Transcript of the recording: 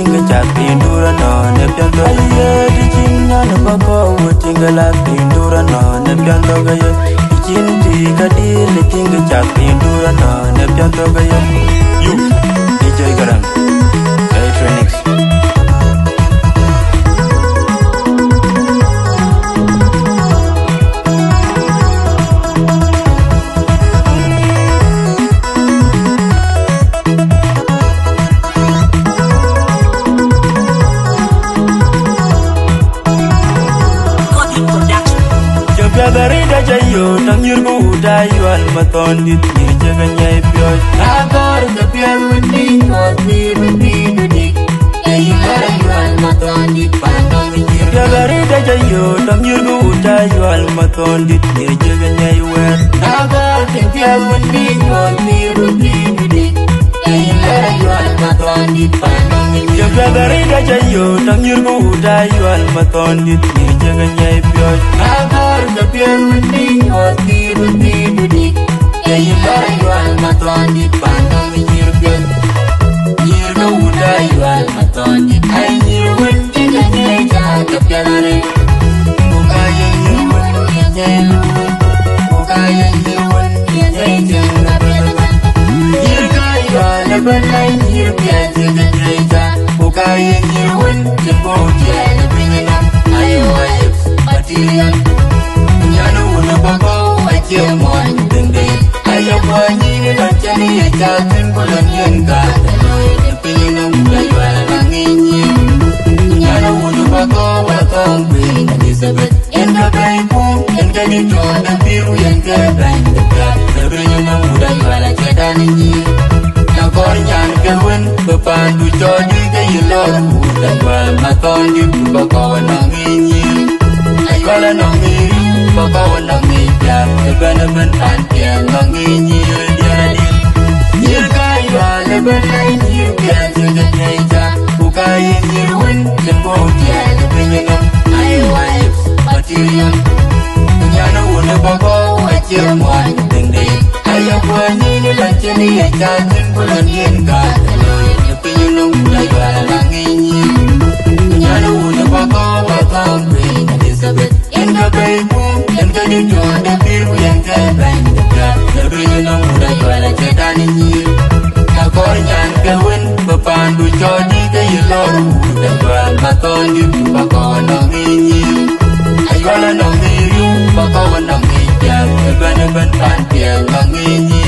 tinga chak pindura no ne pianto ye tichin nyana bako tinga la pindura no ne pianto gaye tichin ti kadile tinga chak pindura no ne pianto gaye you DJ Garang Electronics. Garida jayo tang yurgu dayo almaton dit ni jaganya ipyoy agor na piel windi not ni windi dudik ay garayo almaton dit pandang yir garida jayo tang yurgu dayo almaton dit ni jaganya iwer agor na piel windi not ni windi dudik ay garayo almaton dit pandang yir garida jayo tang yurgu dayo almaton dit ni jaganya ipyoy agor na piel windi not ni windi dudik ay garayo almaton dit pandang yir piel yir go dayo almaton dit ay yir windi ganya jaga pielare mukaya yir windi ganya mukaya yir windi ganya jaga yir gayo alabanay yir piel ganya mukaya yir windi boja alabanay ayo ayo matilian nyano una bako aje mon dende ayo bani ni ya jatin bulan yenga tanoy pinang mulayo alangini nyano una bako watong bin Elizabeth enga baiku enga ni jona biru yenga banda pinang mulayo alajadani nakor nyan kewen bepandu jodi gayilor mulayo maton di bako nangini ayo nangini bakawan ng iyak Laban antiyan ng inyir diyanin Nyir kayo alaban na inyir Biyan sugat na ita Bukayin nyirwin Lembotia Labinyanam Ayawayip Matiliam Kunyana una bakaw Ajir muan Tende Ayabuan nilang Chani Ajatin bulan yin ka Taloy Napinyanam Layo alang inyir Kunyana una bakaw Atang Queen Elizabeth Enga baby Enga ni John Biru Enga banda Labinyo ng mulayo ala jadani nyir Nakor nyan gawin Bapandu jodi kayo loru Dagwal maton di bakawan ng inyir Aywala ng iru Bakawan ng ijab Naban pantiyan ng inyir